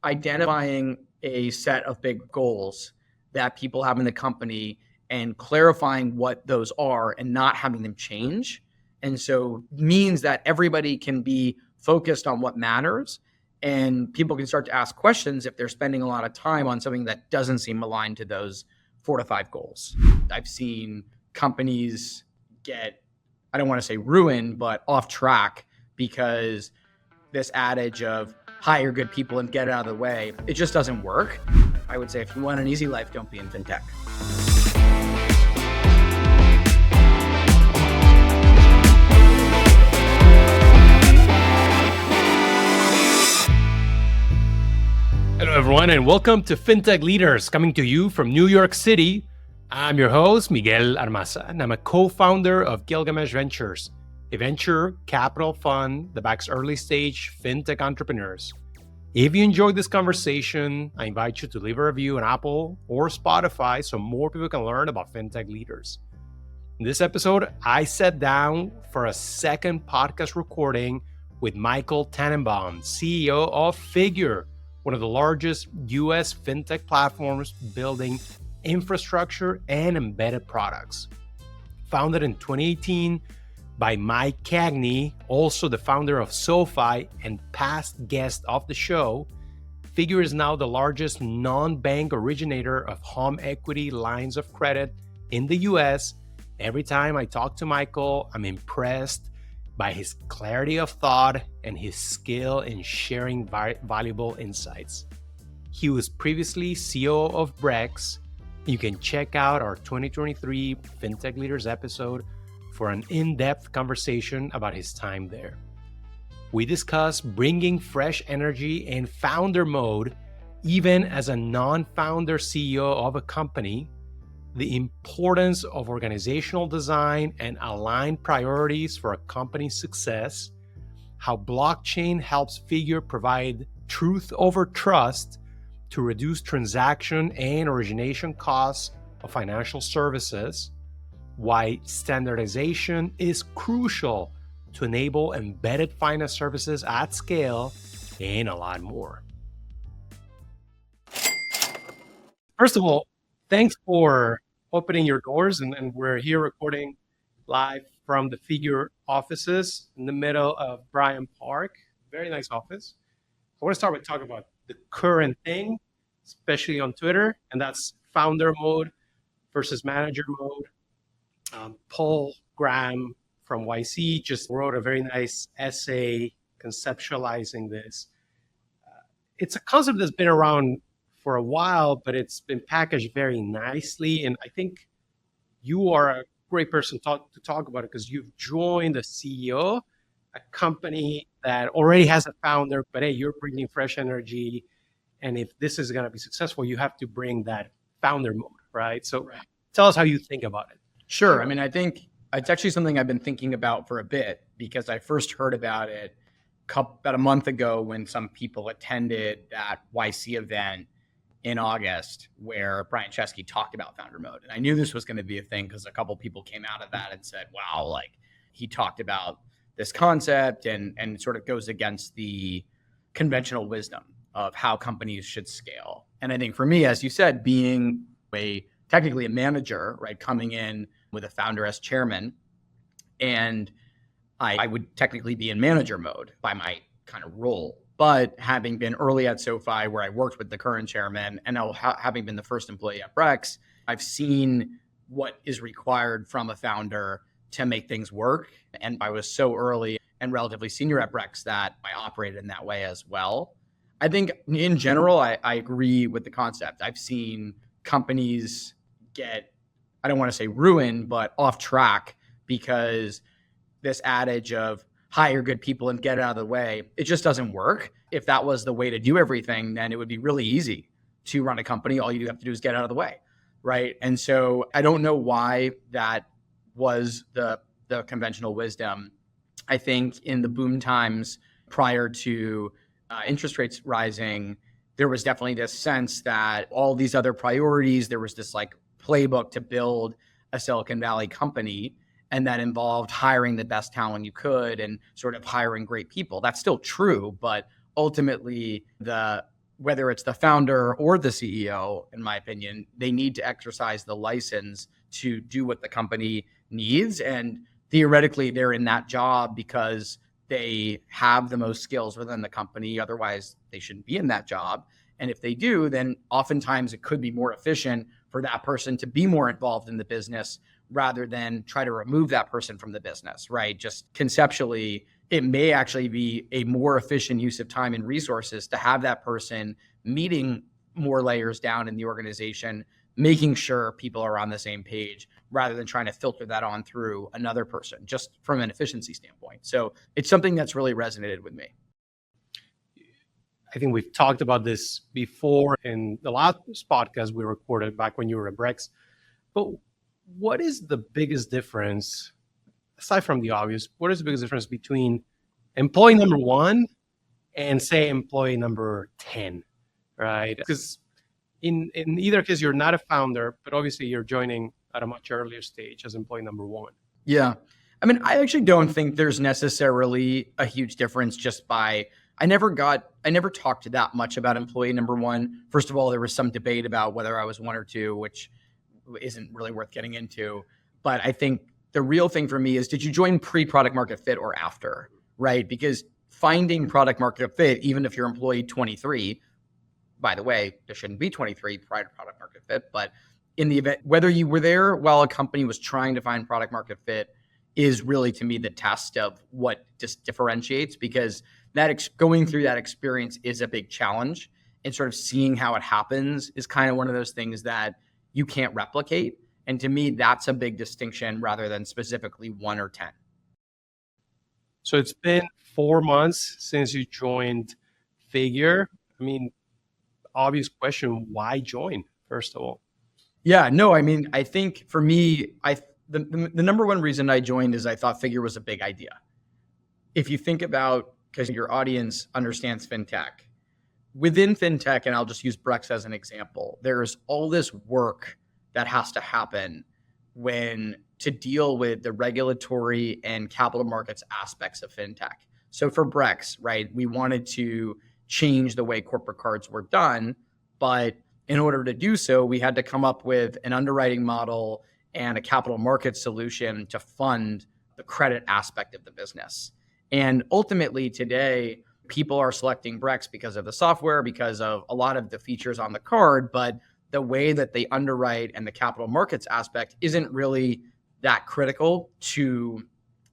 identifying a set of big goals that people have in the company and clarifying what those are and not having them change. And so means that everybody can be focused on what matters and people can start to ask questions if they're spending a lot of time on something that doesn't seem aligned to those 4 to 5 goals. I've seen companies get, I don't want to say ruined, but off track because this adage of hire good people and get it out of the way, it just doesn't work. I would say if you want an easy life, don't be in fintech. Hello, everyone, and welcome to Fintech Leaders, coming to you from New York City. I'm your host, Miguel Armaza, and I'm a co-founder of Gilgamesh Ventures, a venture capital fund that backs early-stage fintech entrepreneurs. If you enjoyed this conversation, I invite you to leave a review on Apple or Spotify so more people can learn about fintech leaders. In this episode, I sat down for a second podcast recording with Michael Tannenbaum, CEO of Figure, one of the largest US fintech platforms building infrastructure and embedded products. Founded in 2018 by Mike Cagney, also the founder of SoFi and past guest of the show, Figure is now the largest non-bank originator of home equity lines of credit in the US. Every time I talk to Michael, I'm impressed by his clarity of thought and his skill in sharing valuable insights. He was previously COO of Brex. You can check out our 2023 Fintech Leaders episode for an in-depth conversation about his time there. We discuss bringing fresh energy and founder mode, even as a non-founder CEO of a company, the importance of organizational design and aligned priorities for a company's success, how blockchain helps Figure provide truth over trust to reduce transaction and origination costs of financial services, why standardization is crucial to enable embedded finance services at scale, and a lot more. First of all, thanks for opening your doors, and we're here recording live from the Figure offices in the middle of Bryant Park. Very nice office. I want to start with talking about the current thing, especially on Twitter, and that's founder mode versus manager mode. Paul Graham from YC just wrote a very nice essay conceptualizing this. It's a concept that's been around for a while, but it's been packaged very nicely. And I think you are a great person to talk about it because you've joined a CEO, a company that already has a founder, but hey, you're bringing fresh energy. And if this is going to be successful, you have to bring that founder mode, right? So Tell us how you think about it. Sure. I mean, I think it's actually something I've been thinking about for a bit because I first heard about it about a month ago when some people attended that YC event in August where Brian Chesky talked about founder mode. And I knew this was going to be a thing because a couple people came out of that and said, wow, like he talked about this concept and sort of goes against the conventional wisdom of how companies should scale. And I think for me, as you said, being technically a manager, right, coming in with a founder as chairman, and I would technically be in manager mode by my kind of role. But having been early at SoFi, where I worked with the current chairman, and now having been the first employee at Brex, I've seen what is required from a founder to make things work. And I was so early and relatively senior at Brex that I operated in that way as well. I think in general, I agree with the concept. I've seen companies get, I don't want to say ruined, but off track because this adage of hire good people and get it out of the way, it just doesn't work. If that was the way to do everything, then it would be really easy to run a company. All you have to do is get out of the way, right? And so I don't know why that was the conventional wisdom. I think in the boom times prior to interest rates rising, there was definitely this sense that all these other priorities, there was this like playbook to build a Silicon Valley company. And that involved hiring the best talent you could and sort of hiring great people. That's still true, but ultimately the whether it's the founder or the CEO, in my opinion, they need to exercise the license to do what the company needs. And theoretically, they're in that job because they have the most skills within the company. Otherwise, they shouldn't be in that job. And if they do, then oftentimes it could be more efficient for that person to be more involved in the business rather than try to remove that person from the business, right? Just conceptually, it may actually be a more efficient use of time and resources to have that person meeting more layers down in the organization, making sure people are on the same page rather than trying to filter that on through another person, just from an efficiency standpoint. So it's something that's really resonated with me. I think we've talked about this before in the last podcast we recorded back when you were at Brex. But what is the biggest difference, aside from the obvious, what is the biggest difference between employee number 1 and, say, employee number 10, right? Because in either case, you're not a founder, but obviously you're joining at a much earlier stage as employee number 1. Yeah. I mean, I actually don't think there's necessarily a huge difference just by, I never talked that much about employee number 1. First of all, there was some debate about whether I was 1 or 2, which isn't really worth getting into. But I think the real thing for me is, did you join pre-product market fit or after, right? Because finding product market fit, even if you're employee 23, by the way, there shouldn't be 23 prior to product market fit, but in the event, whether you were there while a company was trying to find product market fit is really, to me, the test of what just differentiates, because going through that experience is a big challenge, and sort of seeing how it happens is kind of one of those things that you can't replicate. And to me, that's a big distinction rather than specifically 1 or 10. So it's been 4 months since you joined Figure. I mean, obvious question, why join, first of all? Yeah, no, I mean, I think for me, the number one reason I joined is I thought Figure was a big idea. If you think about, because your audience understands fintech, within fintech, and I'll just use Brex as an example, there's all this work that has to happen to deal with the regulatory and capital markets aspects of fintech. So for Brex, right, we wanted to change the way corporate cards were done, but in order to do so, we had to come up with an underwriting model and a capital market solution to fund the credit aspect of the business. And ultimately today, people are selecting Brex because of the software, because of a lot of the features on the card, but the way that they underwrite and the capital markets aspect isn't really that critical to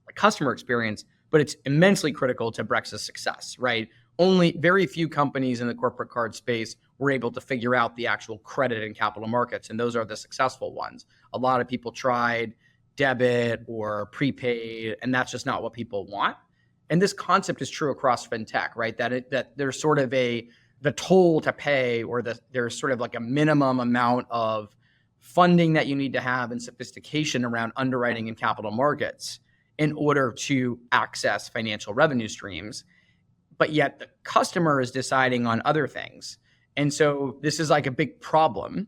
the customer experience, but it's immensely critical to Brex's success, right? Only very few companies in the corporate card space were able to figure out the actual credit and capital markets, and those are the successful ones. A lot of people tried debit or prepaid, and that's just not what people want. And this concept is true across fintech, right? That there's sort of the toll to pay, or there's sort of like a minimum amount of funding that you need to have and sophistication around underwriting and capital markets in order to access financial revenue streams. But yet the customer is deciding on other things. And so this is like a big problem.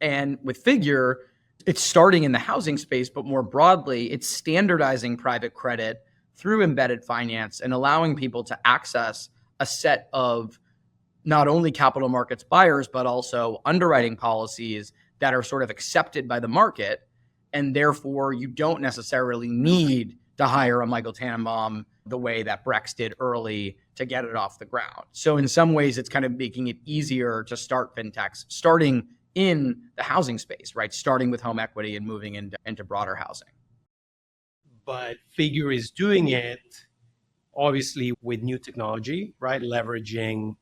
And with Figure, it's starting in the housing space, but more broadly, it's standardizing private credit through embedded finance and allowing people to access a set of not only capital markets buyers, but also underwriting policies that are sort of accepted by the market. And therefore, you don't necessarily need to hire a Michael Tannenbaum the way that Brex did early to get it off the ground. So in some ways, it's kind of making it easier to start fintechs, starting in the housing space, right? Starting with home equity and moving into broader housing. But Figure is doing it, obviously, with new technology, right? Leveraging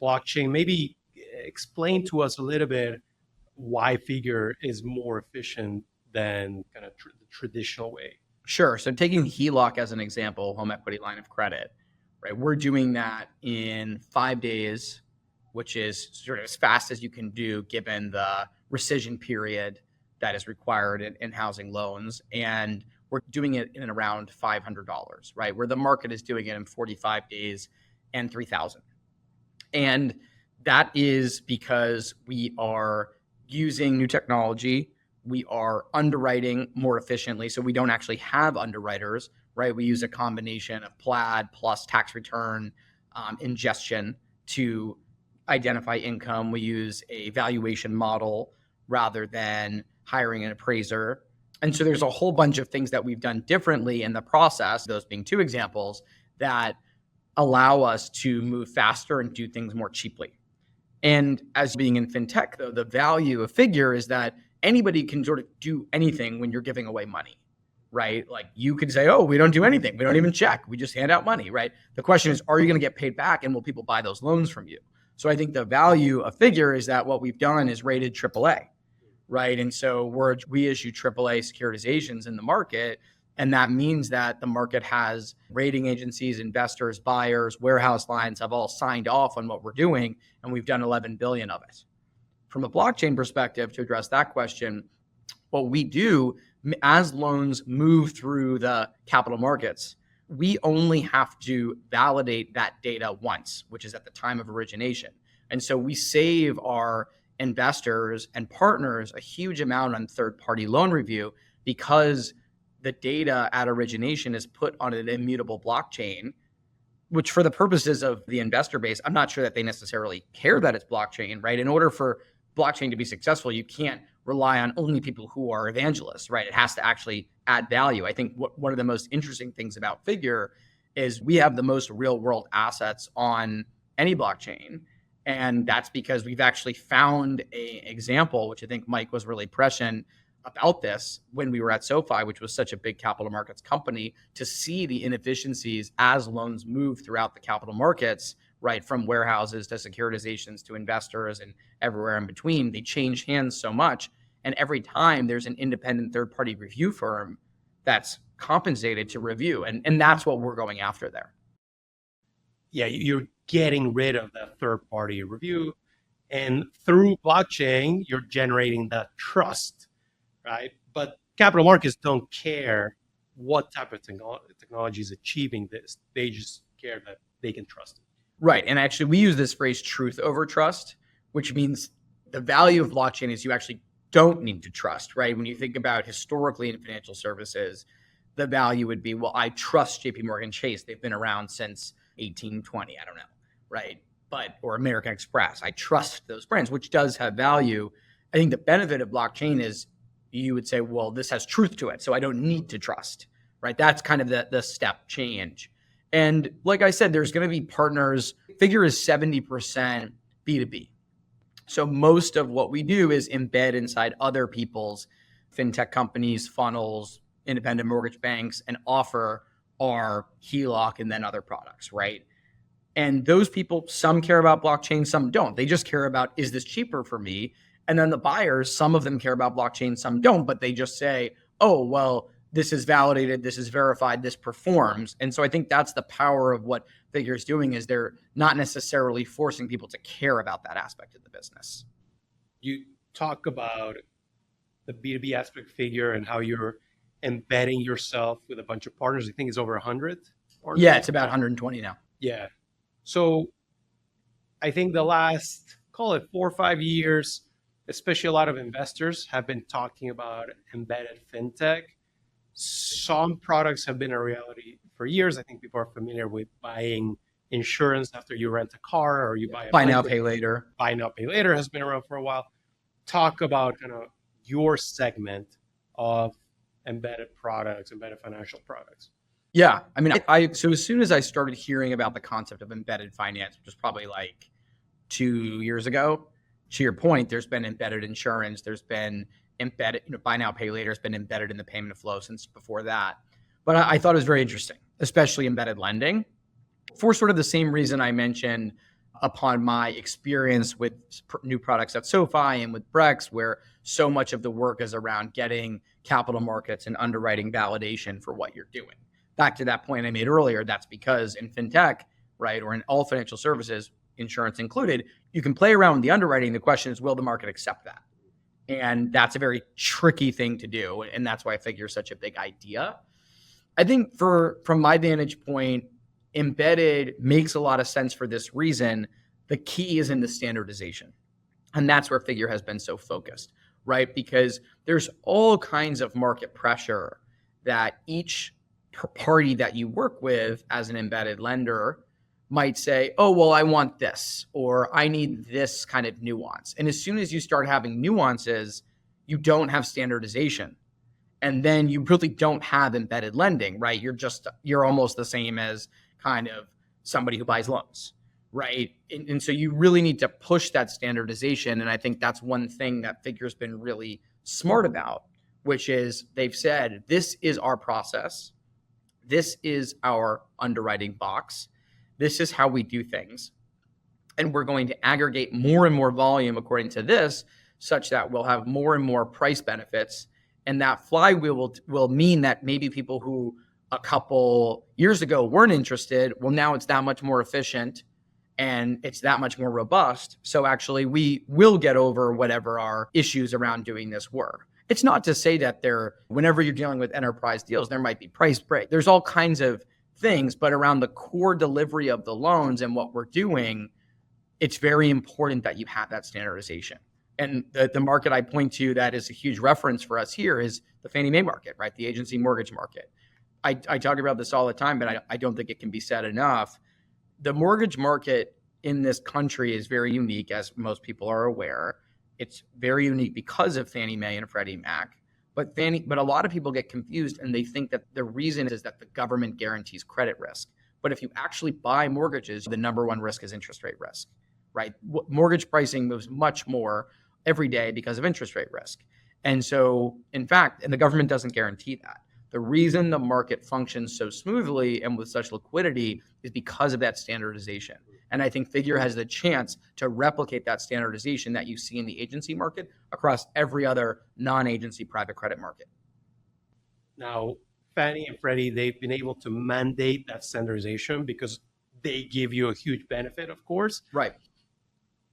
blockchain. Maybe explain to us a little bit why Figure is more efficient than kind of the traditional way. Sure. So taking HELOC as an example, home equity line of credit, right? We're doing that in 5 days, which is sort of as fast as you can do given the rescission period that is required in housing loans. And we're doing it in around $500, right? Where the market is doing it in 45 days and $3,000. And that is because we are using new technology. We are underwriting more efficiently. So we don't actually have underwriters, right? We use a combination of Plaid plus tax return ingestion to identify income. We use a valuation model rather than hiring an appraiser. And so there's a whole bunch of things that we've done differently in the process, those being two examples, that allow us to move faster and do things more cheaply. And as being in fintech, though, the value of Figure is that anybody can sort of do anything when you're giving away money, right? Like you could say, oh, we don't do anything. We don't even check. We just hand out money, right? The question is, are you going to get paid back and will people buy those loans from you? So I think the value of Figure is that what we've done is rated AAA, right? And so we issue AAA securitizations in the market. And that means that the market has rating agencies, investors, buyers, warehouse lines have all signed off on what we're doing. And we've done 11 billion of it. From a blockchain perspective, to address that question, what we do as loans move through the capital markets, we only have to validate that data once, which is at the time of origination. And so we save our investors and partners a huge amount on third-party loan review because the data at origination is put on an immutable blockchain, which for the purposes of the investor base, I'm not sure that they necessarily care that it's blockchain, right? In order for blockchain to be successful, you can't rely on only people who are evangelists, right? It has to actually add value. I think one of the most interesting things about Figure is we have the most real world assets on any blockchain. And that's because we've actually found an example, which I think Mike was really prescient about this when we were at SoFi, which was such a big capital markets company, to see the inefficiencies as loans move throughout the capital markets, right? From warehouses to securitizations to investors and everywhere in between. They change hands so much. And every time there's an independent third-party review firm that's compensated to review. And that's what we're going after there. Yeah, you're getting rid of that third-party review. And through blockchain, you're generating that trust, right? But capital markets don't care what type of technology is achieving this. They just care that they can trust it. Right. And actually, we use this phrase truth over trust, which means the value of blockchain is you actually don't need to trust, right? When you think about historically in financial services, the value would be, well, I trust JP Morgan Chase. They've been around since 1820. I don't know, right? Or American Express. I trust those brands, which does have value. I think the benefit of blockchain is you would say, well, this has truth to it, so I don't need to trust, right? That's kind of the step change. And like I said, there's going to be partners. Figure is 70% B2B. So most of what we do is embed inside other people's fintech companies, funnels, independent mortgage banks, and offer our HELOC and then other products, right? And those people, some care about blockchain, some don't. They just care about, is this cheaper for me? And then the buyers, some of them care about blockchain, some don't, but they just say, oh, well, this is validated, this is verified, this performs. And so I think that's the power of what Figure is doing, is they're not necessarily forcing people to care about that aspect of the business. You talk about the B2B aspect of Figure and how you're embedding yourself with a bunch of partners. I think it's over 100 partners. Yeah, it's about 120 now. Yeah. So I think the last, call it 4 or 5 years, especially a lot of investors have been talking about embedded fintech. Some products have been a reality for years. I think people are familiar with buying insurance after you rent a car or you buy a buy now, pay later. Buy now, pay later has been around for a while. Talk about kind of your segment of embedded products, embedded financial products. Yeah. I mean, so as soon as I started hearing about the concept of embedded finance, which was probably like 2 years ago, to your point, there's been embedded insurance, there's been embedded, buy now, pay later has been embedded in the payment flow since before that. But I thought it was very interesting, especially embedded lending, for sort of the same reason I mentioned upon my experience with new products at SoFi and with Brex, where so much of the work is around getting capital markets and underwriting validation for what you're doing. Back to that point I made earlier, that's because in fintech, right, or in all financial services, insurance included, you can play around with the underwriting. The question is, will the market accept that? And that's a very tricky thing to do. And that's why I figure it's such a big idea. I think from my vantage point, embedded makes a lot of sense for this reason. The key is in the standardization. And that's where Figure has been so focused, right? Because there's all kinds of market pressure that each party that you work with as an embedded lender might say, oh, well, I want this, or I need this kind of nuance. And as soon as you start having nuances, you don't have standardization. And then you really don't have embedded lending, right? You're almost the same as kind of somebody who buys loans, right? And so you really need to push that standardization. And I think that's one thing that Figure's been really smart about, which is they've said, this is our process. This is our underwriting box. This is how we do things. And we're going to aggregate more and more volume according to this, such that we'll have more and more price benefits. And that flywheel will mean that maybe people who a couple years ago weren't interested, well, now it's that much more efficient and it's that much more robust. So actually, we will get over whatever our issues around doing this were. It's not to say that whenever you're dealing with enterprise deals, there might be price break. There's all kinds of things, but around the core delivery of the loans and what we're doing, it's very important that you have that standardization. And the market I point to that is a huge reference for us here is the Fannie Mae market, right? The agency mortgage market. I talk about this all the time, but I don't think it can be said enough. The mortgage market in this country is very unique, as most people are aware. It's very unique because of Fannie Mae and Freddie Mac. But a lot of people get confused and they think that the reason is that the government guarantees credit risk. But if you actually buy mortgages, the number one risk is interest rate risk, right? Mortgage pricing moves much more every day because of interest rate risk. And so, in fact, and the government doesn't guarantee that. The reason the market functions so smoothly and with such liquidity is because of that standardization. And I think Figure has the chance to replicate that standardization that you see in the agency market across every other non-agency private credit market. Now, Fannie and Freddie, they've been able to mandate that standardization because they give you a huge benefit, of course. Right.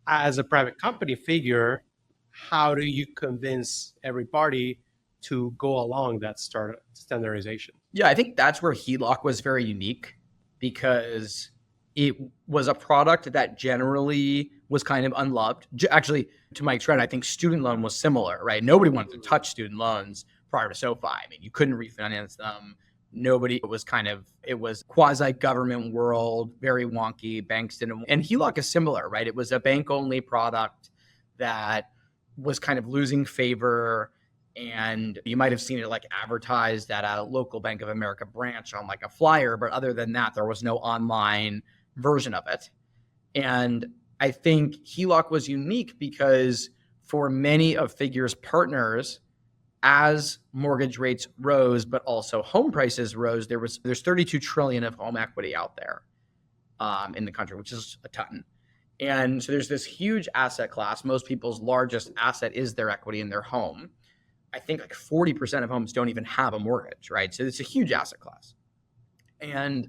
As a private company Figure, how do you convince every party to go along that standardization? Yeah, I think that's where HELOC was very unique because it was a product that generally was kind of unloved. Actually, to Mike's credit, I think student loan was similar, right? Nobody wanted to touch student loans prior to SoFi. I mean, you couldn't refinance them. It was quasi-government world, very wonky. Banks didn't, and HELOC is similar, right? It was a bank-only product that was kind of losing favor. And you might have seen it like advertised at a local Bank of America branch on like a flyer. But other than that, there was no online version of it. And I think HELOC was unique because for many of Figure's partners, as mortgage rates rose, but also home prices rose, there's 32 trillion of home equity out there in the country, which is a ton. And so there's this huge asset class. Most people's largest asset is their equity in their home. I think like 40% of homes don't even have a mortgage, right? So it's a huge asset class. And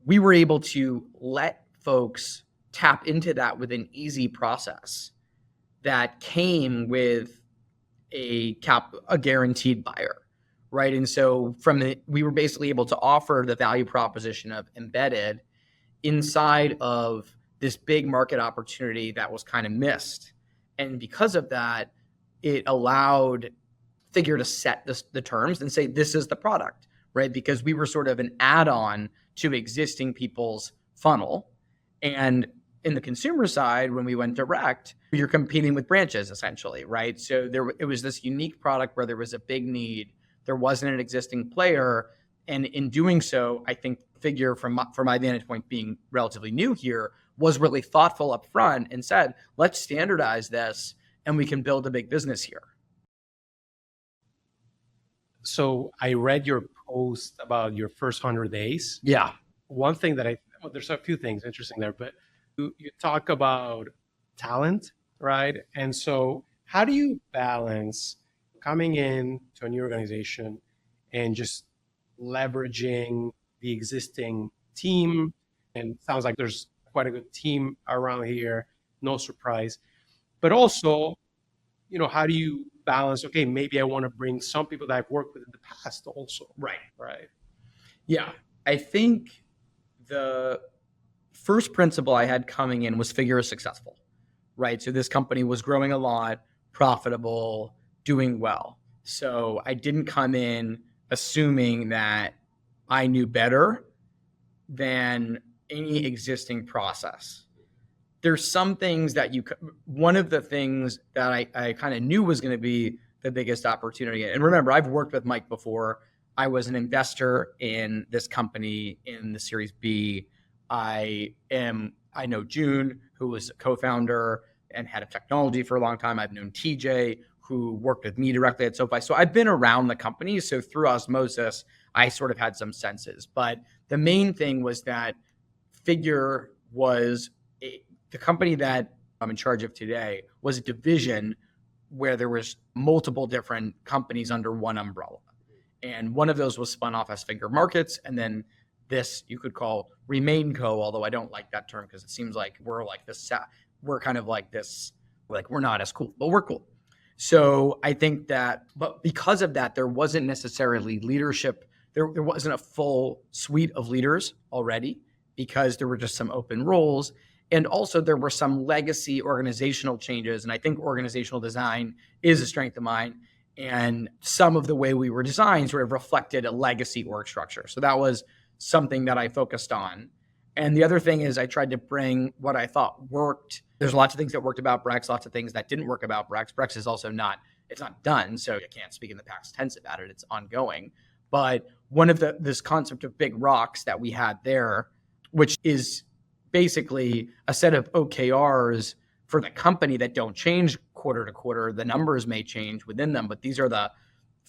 we were able to let folks tap into that with an easy process that came with a guaranteed buyer, right? And so we were basically able to offer the value proposition of embedded inside of this big market opportunity that was kind of missed. And because of that, it allowed Figure to set the terms and say, this is the product, right? Because we were sort of an add-on to existing people's funnel. And in the consumer side, when we went direct, you're competing with branches essentially, right? So it was this unique product where there was a big need. There wasn't an existing player. And in doing so, I think Figure, from my vantage point being relatively new here, was really thoughtful up front and said, let's standardize this and we can build a big business here. So I read your post about your first 100 days. Yeah. One thing that there's a few things interesting there, but you talk about talent, right? And so how do you balance coming in to a new organization and just leveraging the existing team? And it sounds like there's quite a good team around here, no surprise. But also, how do you balance, okay, maybe I want to bring some people that I've worked with in the past also. Right. Yeah. I think the first principle I had coming in was Figure is successful, right? So this company was growing a lot, profitable, doing well. So I didn't come in assuming that I knew better than any existing process. There's some things that one of the things that I kind of knew was going to be the biggest opportunity. And remember, I've worked with Mike before. I was an investor in this company in the Series B. I know June, who was a co-founder and head of technology for a long time. I've known TJ, who worked with me directly at SoFi. So I've been around the company. So through osmosis, I sort of had some senses. But the main thing was that Figure was the company that I'm in charge of today was a division where there was multiple different companies under one umbrella. And one of those was spun off as Figure Markets. And then this you could call RemainCo, although I don't like that term because it seems like we're like this, we're kind of like this, like we're not as cool, but we're cool. So I think that, but because of that, there wasn't necessarily leadership. There wasn't a full suite of leaders already because there were just some open roles. And also there were some legacy organizational changes. And I think organizational design is a strength of mine. And some of the way we were designed sort of reflected a legacy org structure. So that was something that I focused on. And the other thing is I tried to bring what I thought worked. There's lots of things that worked about Brex, lots of things that didn't work about Brex. Brex is also it's not done. So I can't speak in the past tense about it. It's ongoing. But one of this concept of big rocks that we had there, which is basically a set of OKRs for the company that don't change quarter to quarter. The numbers may change within them, but these are the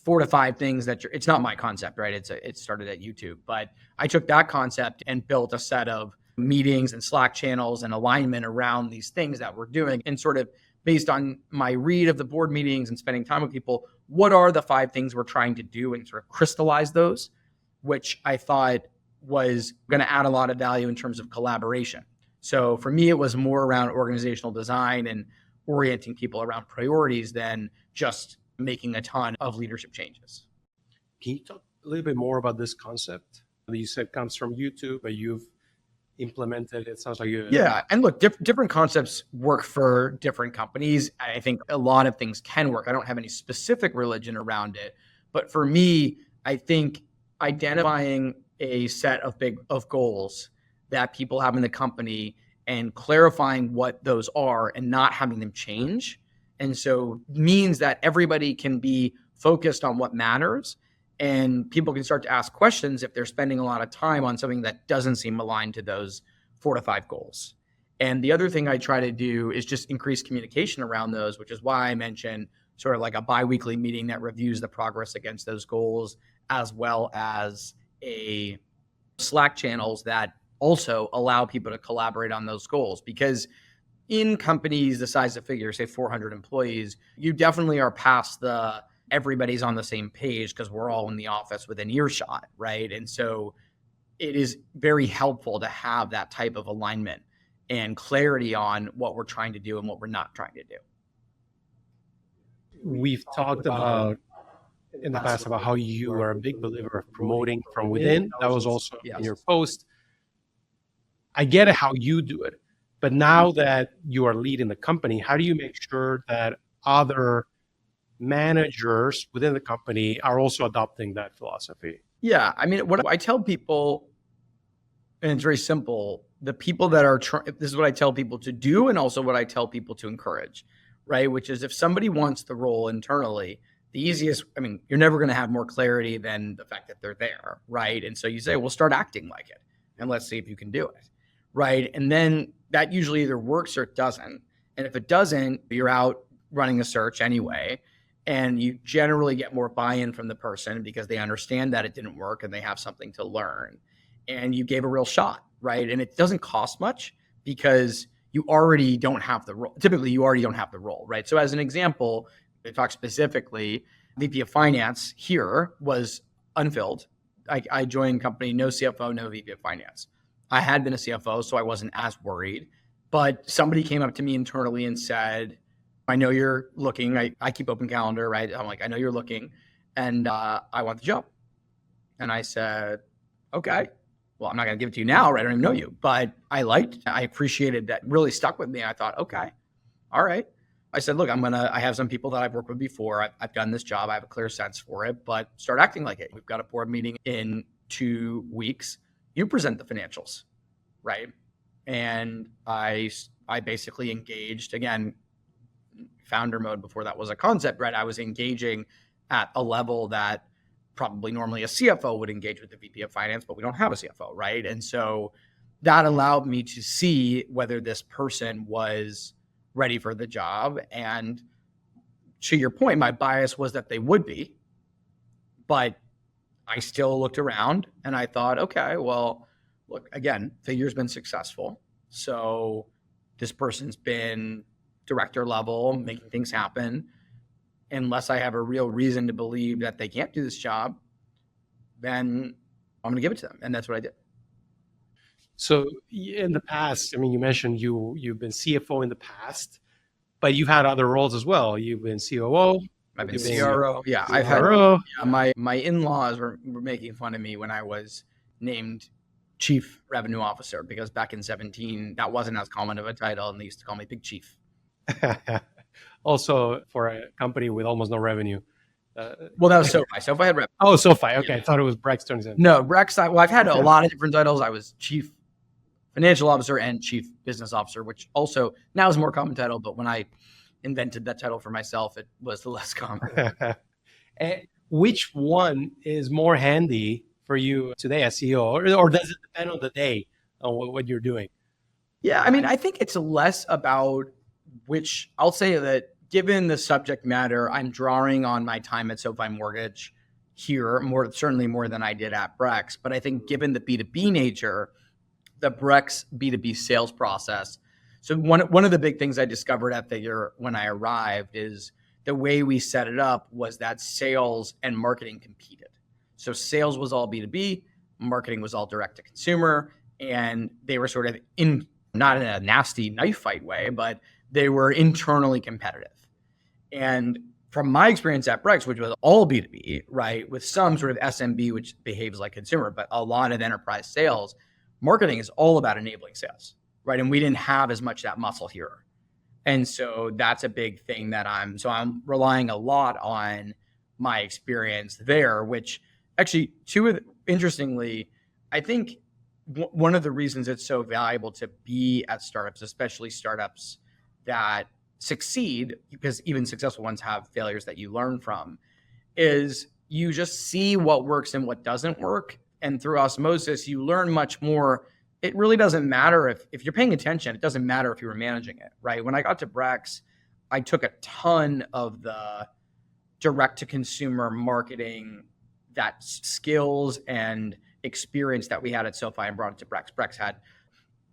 4 to 5 things that it's not my concept, right? It started at YouTube, but I took that concept and built a set of meetings and Slack channels and alignment around these things that we're doing. And sort of based on my read of the board meetings and spending time with people, what are the 5 things we're trying to do and sort of crystallize those, which I thought was going to add a lot of value in terms of collaboration. So for me, it was more around organizational design and orienting people around priorities than just making a ton of leadership changes. Can you talk a little bit more about this concept that you said comes from YouTube, but you've implemented? It sounds like you. Yeah, and look, different concepts work for different companies. I think a lot of things can work. I don't have any specific religion around it, but for me, I think identifying a set of goals that people have in the company and clarifying what those are and not having them change. And so means that everybody can be focused on what matters and people can start to ask questions if they're spending a lot of time on something that doesn't seem aligned to those 4 to 5 goals. And the other thing I try to do is just increase communication around those, which is why I mentioned sort of like a biweekly meeting that reviews the progress against those goals, as well as a Slack channels that also allow people to collaborate on those goals. Because in companies the size of Figure, say 400 employees, you definitely are past the everybody's on the same page because we're all in the office within earshot, right? And so it is very helpful to have that type of alignment and clarity on what we're trying to do and what we're not trying to do. We've talked about in the past about how you are a big believer of promoting from within. That was also in your post. I get it how you do it, but now that you are leading the company, how do you make sure that other managers within the company are also adopting that philosophy? Yeah, I mean, what I tell people, and it's very simple, the people that are this is what I tell people to do and also what I tell people to encourage, right? Which is if somebody wants the role internally, the easiest, I mean, you're never going to have more clarity than the fact that they're there, right? And so you say, well, start acting like it and let's see if you can do it, right? And then that usually either works or it doesn't. And if it doesn't, you're out running a search anyway, and you generally get more buy-in from the person because they understand that it didn't work and they have something to learn. And you gave a real shot, right? And it doesn't cost much because you already don't have the role. Typically, you already don't have the role, right? So as an example, to talk specifically, VP of Finance here was unfilled. I joined company, no CFO, no VP of Finance. I had been a CFO, so I wasn't as worried. But somebody came up to me internally and said, I know you're looking. I keep open calendar, right? I'm like, I know you're looking and I want the job. And I said, okay, well, I'm not going to give it to you now, right? I don't even know you, but I appreciated that, really stuck with me. I thought, okay, all right. I said, look, I have some people that I've worked with before. I've done this job. I have a clear sense for it, but start acting like it. We've got a board meeting in 2 weeks. You present the financials. right? And I basically engaged, again, founder mode before that was a concept, right? I was engaging at a level that probably normally a CFO would engage with the VP of finance, but we don't have a CFO, right? And so that allowed me to see whether this person was ready for the job. And to your point, my bias was that they would be, but I still looked around and I thought, okay, well, look, again, Figure's been successful. So this person's been director level, making things happen. Unless I have a real reason to believe that they can't do this job, then I'm going to give it to them. And that's what I did. So in the past, I mean, you mentioned you've been CFO in the past, but you've had other roles as well. You've been COO. I've been You've been CRO. Yeah, I've had CRO. my in-laws were making fun of me when I was named Chief Revenue Officer, because back in 2017, that wasn't as common of a title, and they used to call me Big Chief. Also, for a company with almost no revenue. Well, that was SoFi. SoFi had revenue. Oh, SoFi. Okay, Yeah. I thought it was Brex 27. No, Brex. Well, I've had a lot of different titles. I was Chief Financial Officer and Chief Business Officer, which also now is a more common title. But when I invented that title for myself, it was the less common. Which one is more handy for you today as CEO, or does it depend on the day on what you're doing? Yeah, I mean, I think it's less about which. I'll say that given the subject matter, I'm drawing on my time at SoFi Mortgage here certainly more than I did at Brex. But I think given the B2B nature, the Brex B2B sales process. So one of the big things I discovered at Figure when I arrived is the way we set it up was that sales and marketing competed. So sales was all B2B, marketing was all direct to consumer, and they were sort of not in a nasty knife fight way, but they were internally competitive. And from my experience at Brex, which was all B2B, right, with some sort of SMB, which behaves like consumer, but a lot of enterprise sales, marketing is all about enabling sales, right? And we didn't have as much that muscle here. And so that's a big thing that I'm relying a lot on my experience there, which actually, interestingly, I think one of the reasons it's so valuable to be at startups, especially startups that succeed, because even successful ones have failures that you learn from, is you just see what works and what doesn't work. And through osmosis, you learn much more. It really doesn't matter if you're paying attention. It doesn't matter if you were managing it, right? When I got to Brex, I took a ton of the direct-to-consumer marketing, that skills and experience that we had at SoFi, and brought it to Brex. Brex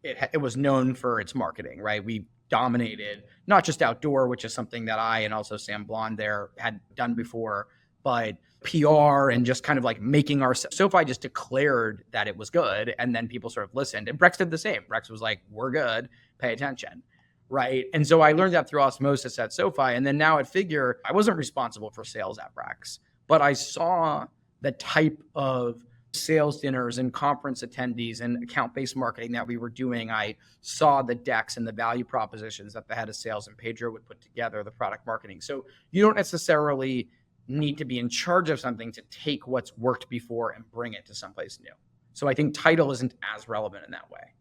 it was known for its marketing, right? We dominated not just outdoor, which is something that I and also Sam Blond there had done before, but PR and just kind of like making our SoFi just declared that it was good, and then people sort of listened. And Brex did the same. Brex was like, "We're good, pay attention," right? And so I learned that through osmosis at SoFi, and then now at Figure, I wasn't responsible for sales at Brex, but I saw the type of sales dinners and conference attendees and account-based marketing that we were doing. I saw the decks and the value propositions that the head of sales and Pedro would put together, the product marketing. So you don't necessarily need to be in charge of something to take what's worked before and bring it to someplace new. So I think title isn't as relevant in that way.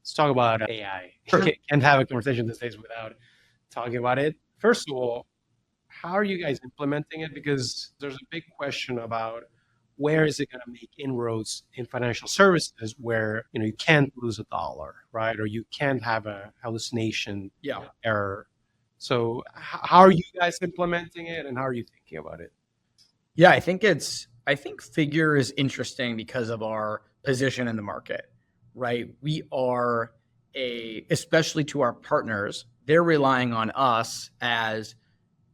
Let's talk about AI. Sure. Can't have a conversation these days without talking about it. First of all, how are you guys implementing it? Because there's a big question about where is it going to make inroads in financial services where you can't lose a dollar, right? Or you can't have a hallucination error. So how are you guys implementing it, and how are you thinking about it? Yeah, I think Figure is interesting because of our position in the market, right? We are especially to our partners, they're relying on us as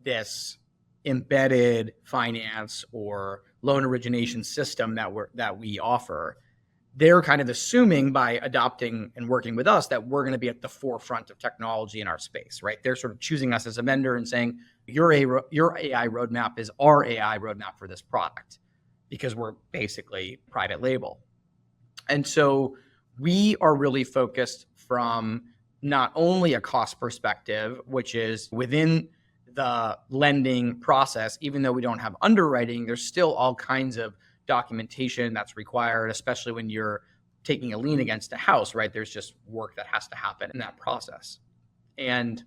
this embedded finance or loan origination system that we offer. They're kind of assuming by adopting and working with us that we're going to be at the forefront of technology in our space, right? They're sort of choosing us as a vendor and saying, your AI roadmap is our AI roadmap for this product, because we're basically private label. And so we are really focused from not only a cost perspective, which is within the lending process, even though we don't have underwriting, there's still all kinds of documentation that's required, especially when you're taking a lien against a house, right? There's just work that has to happen in that process. And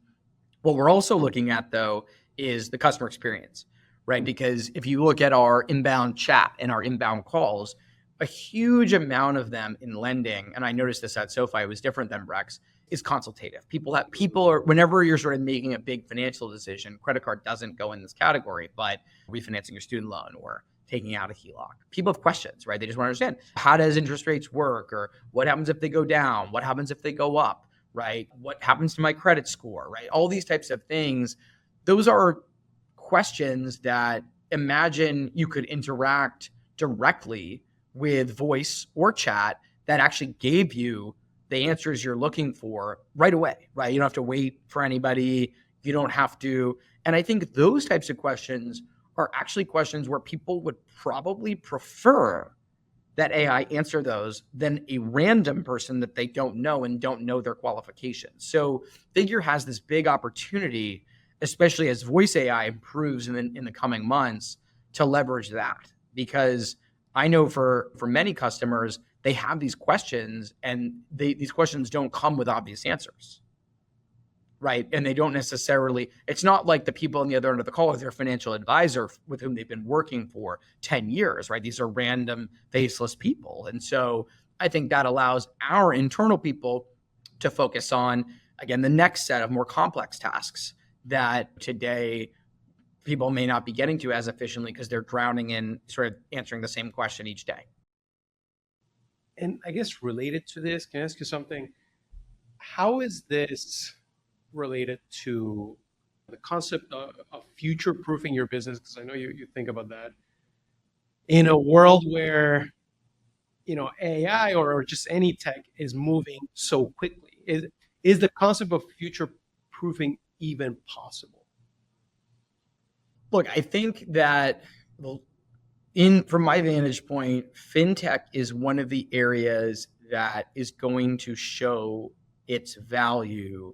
what we're also looking at, though, is the customer experience, right? Because if you look at our inbound chat and our inbound calls, a huge amount of them in lending, and I noticed this at SoFi, it was different than Brex, is consultative. People are, whenever you're sort of making a big financial decision, credit card doesn't go in this category, but refinancing your student loan or taking out a HELOC. People have questions, right? They just want to understand, how does interest rates work? Or what happens if they go down? What happens if they go up, right? What happens to my credit score, right? All these types of things. Those are questions that imagine you could interact directly with voice or chat that actually gave you the answers you're looking for right away, right? You don't have to wait for anybody. You don't have to. And I think those types of questions are actually questions where people would probably prefer that AI answer those than a random person that they don't know and don't know their qualifications. So Figure has this big opportunity, especially as voice AI improves in the coming months, to leverage that. Because I know for many customers, they have these questions and these questions don't come with obvious answers, right? And they don't necessarily, it's not like the people on the other end of the call is their financial advisor with whom they've been working for 10 years, right? These are random faceless people. And so I think that allows our internal people to focus on, again, the next set of more complex tasks that today people may not be getting to as efficiently because they're drowning in sort of answering the same question each day. And I guess related to this, can I ask you something? How is this related to the concept of future-proofing your business? Because I know you think about that. In a world where, AI or just any tech is moving so quickly, is the concept of future-proofing even possible? Look, I think that from my vantage point, fintech is one of the areas that is going to show its value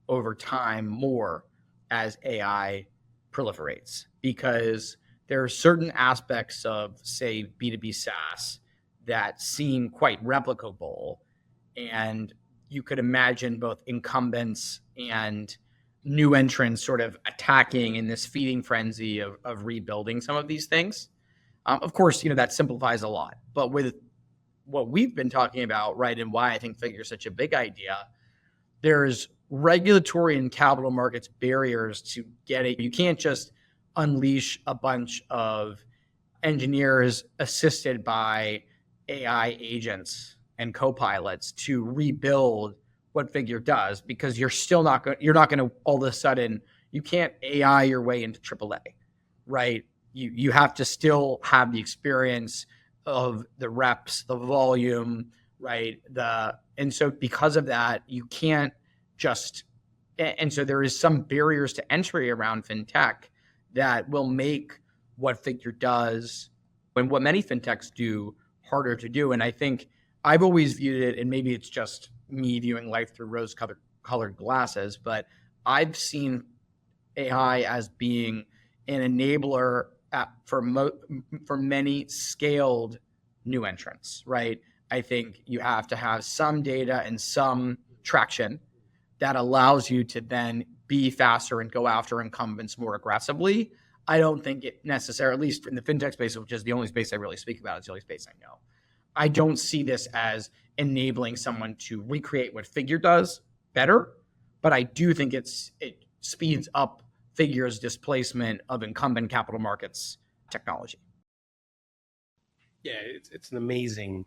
over time more as AI proliferates, because there are certain aspects of, say, B2B SaaS that seem quite replicable. And you could imagine both incumbents and new entrants sort of attacking in this feeding frenzy of rebuilding some of these things. Of course, that simplifies a lot. But with what we've been talking about, right, and why I think Figure is such a big idea, there's regulatory and capital markets barriers to get it. You can't just unleash a bunch of engineers assisted by AI agents and co-pilots to rebuild what Figure does, because you're not going to all of a sudden, you can't AI your way into AAA, right? You have to still have the experience of the reps, the volume, right? And so because of that, you can't just, and so there is some barriers to entry around fintech that will make what Figure does and what many fintechs do harder to do. And I think I've always viewed it, and maybe it's just me viewing life through rose-colored glasses, but I've seen AI as being an enabler for many scaled new entrants, right? I think you have to have some data and some traction that allows you to then be faster and go after incumbents more aggressively. I don't think it necessarily, at least in the fintech space, which is the only space I really speak about, it's the only space I know. I don't see this as enabling someone to recreate what Figure does better, but I do think it speeds up Figure's displacement of incumbent capital markets technology. Yeah, it's an amazing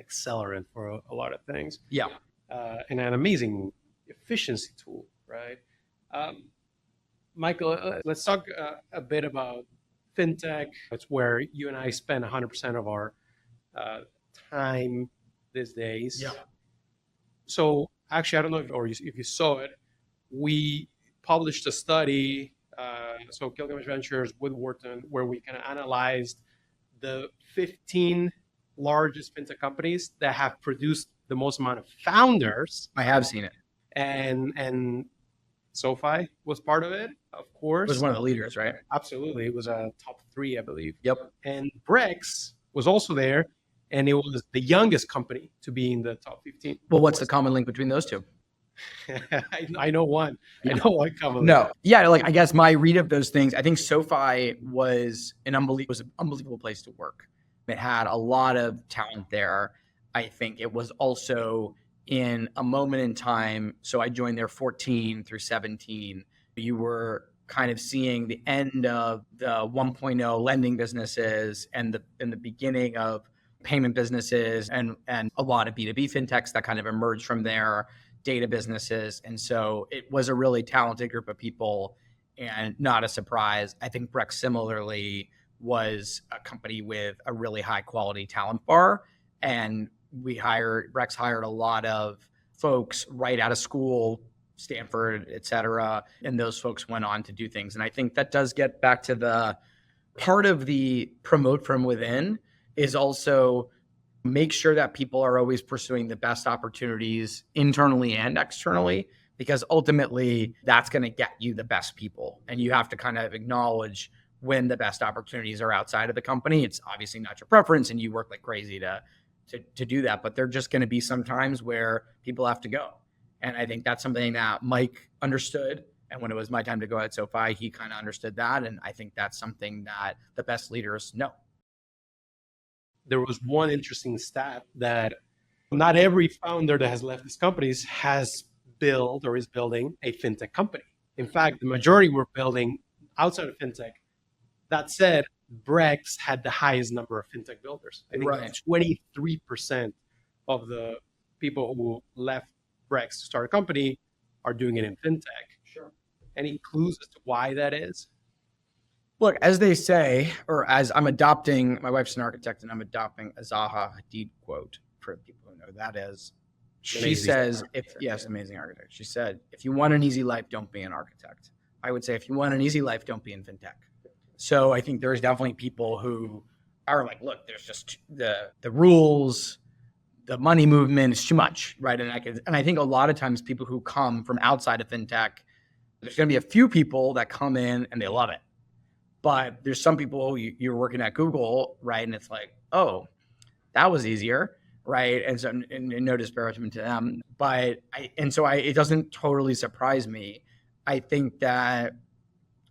accelerant for a lot of things. Yeah. And an amazing efficiency tool, right? Michael, let's talk a bit about fintech. It's where you and I spend 100% of our time these days. Yeah. So actually, I don't know if you saw it. We published a study, so Gilgamesh Ventures with Wharton, where we kind of analyzed the 15 largest fintech companies that have produced the most amount of founders. I have seen it. And SoFi was part of it, of course. It was one of the leaders, right? Absolutely. It was a top 3, I believe. Yep. And Brex was also there. and it was the youngest company to be in the top 15. Well, what's the common link between those two? I know one. I know one common link. No. Yeah, like I guess my read of those things, I think SoFi was an unbelievable place to work. It had a lot of talent there. I think it was also in a moment in time. So I joined there 14 through 17. You were kind of seeing the end of the 1.0 lending businesses and the beginning of payment businesses and a lot of B2B fintechs that kind of emerged from there, data businesses. And so it was a really talented group of people and not a surprise. I think Brex similarly was a company with a really high quality talent bar. And Brex hired a lot of folks right out of school, Stanford, et cetera. And those folks went on to do things. And I think that does get back to the part of the promote from within is also make sure that people are always pursuing the best opportunities internally and externally, because ultimately that's going to get you the best people. And you have to kind of acknowledge when the best opportunities are outside of the company. It's obviously not your preference and you work like crazy to do that, but there are just going to be some times where people have to go. And I think that's something that Mike understood. And when it was my time to go at SoFi, he kind of understood that. And I think that's something that the best leaders know. There was one interesting stat that not every founder that has left these companies has built or is building a fintech company. In fact, the majority were building outside of fintech. That said, Brex had the highest number of fintech builders. I think 23% of the people who left Brex to start a company are doing it in fintech. Sure. Any clues as to why that is? Look, as they say, or as I'm adopting, my wife's an architect and I'm adopting a Zaha Hadid quote for people who know who that is. She says, amazing architect. She said, if you want an easy life, don't be an architect. I would say, if you want an easy life, don't be in fintech. So I think there's definitely people who are like, look, there's just the rules, the money movement is too much, right? And I think a lot of times people who come from outside of fintech, there's going to be a few people that come in and they love it. But there's some people, you're working at Google, right? And it's like, oh, that was easier, right? And so, and no disparagement to them. But it doesn't totally surprise me. I think that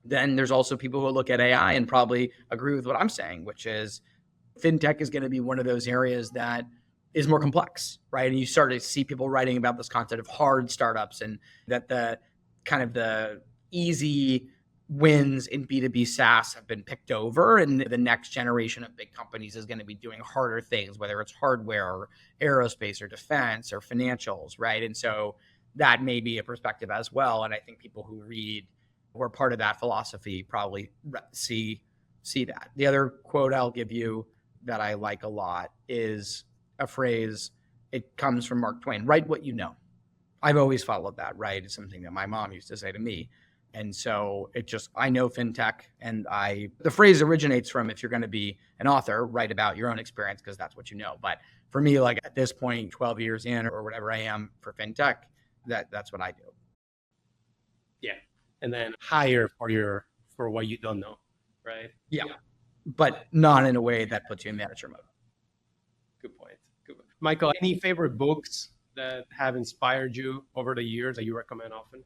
then there's also people who look at AI and probably agree with what I'm saying, which is fintech is going to be one of those areas that is more complex, right? And you start to see people writing about this concept of hard startups and that the kind of the easy wins in B2B SaaS have been picked over, and the next generation of big companies is going to be doing harder things, whether it's hardware or aerospace or defense or financials, right? And so that may be a perspective as well. And I think people who are part of that philosophy probably see that. The other quote I'll give you that I like a lot is a phrase. It comes from Mark Twain: write what you know. I've always followed that, right? It's something that my mom used to say to me. And so I know fintech, and the phrase originates from, if you're going to be an author, write about your own experience because that's what you know. But for me, like at this point, 12 years in or whatever I am for fintech, that's what I do. Yeah. And then hire for what you don't know, right? Yeah. But not in a way that puts you in manager mode. Good point. Michael, any favorite books that have inspired you over the years that you recommend often?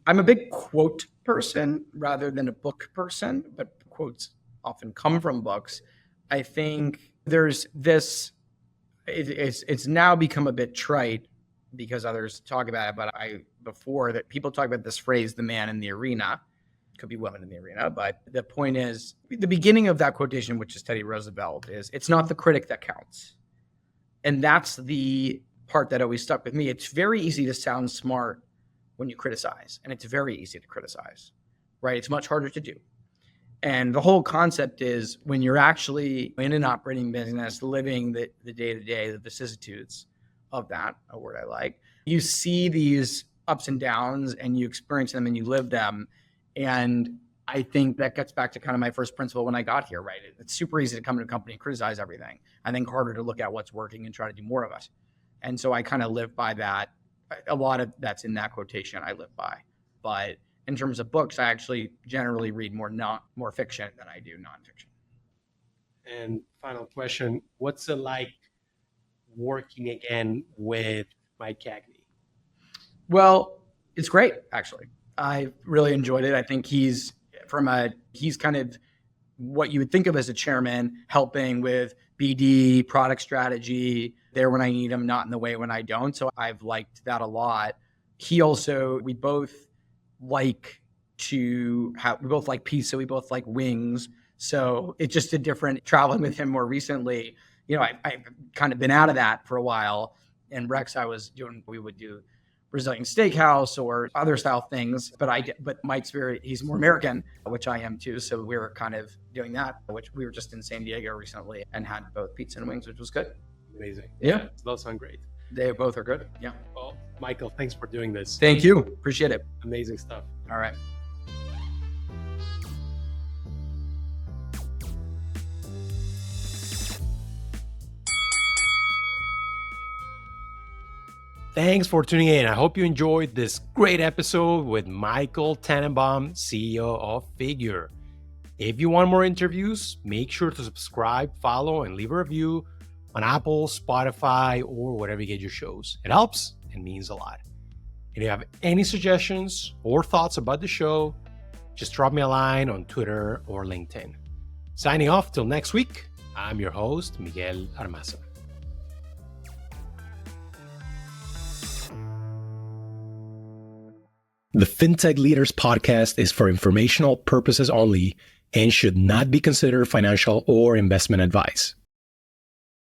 I'm a big quote person rather than a book person, but quotes often come from books. I think there's this, it's now become a bit trite because others talk about it, but before that people talk about this phrase, the man in the arena. Could be women in the arena, but the point is, the beginning of that quotation, which is Teddy Roosevelt, is it's not the critic that counts. And that's the part that always stuck with me. It's very easy to sound smart when you criticize, and it's very easy to criticize, right? It's much harder to do. And the whole concept is when you're actually in an operating business, living the day-to-day, the vicissitudes of that, a word I like, you see these ups and downs and you experience them and you live them. And I think that gets back to kind of my first principle when I got here, right? It's super easy to come to a company and criticize everything. I think harder to look at what's working and try to do more of it. And so I kind of live by that. A lot of that's in that quotation I live by. But in terms of books, I actually generally read more fiction than I do nonfiction. And final question, what's it like working again with Mike Cagney? Well, it's great, actually. I really enjoyed it. I think he's kind of what you would think of as a chairman, helping with BD, product strategy, there when I need him, not in the way when I don't. So I've liked that a lot. We both like pizza, we both like wings. So it's just a different traveling with him more recently. I've kind of been out of that for a while. In Brex, we would do Brazilian steakhouse or other style things, but Mike's he's more American, which I am too. So we were kind of doing that, which we were just in San Diego recently and had both pizza and wings, which was good. Amazing. Yeah. Those sound great. They both are good. Yeah. Well, Michael, thanks for doing this. Thank you. Appreciate it. Amazing stuff. All right. Thanks for tuning in. I hope you enjoyed this great episode with Michael Tannenbaum, CEO of Figure. If you want more interviews, make sure to subscribe, follow, and leave a review on Apple, Spotify, or wherever you get your shows. It helps and means a lot. And if you have any suggestions or thoughts about the show, just drop me a line on Twitter or LinkedIn. Signing off till next week, I'm your host, Miguel Armaza. The Fintech Leaders podcast is for informational purposes only and should not be considered financial or investment advice.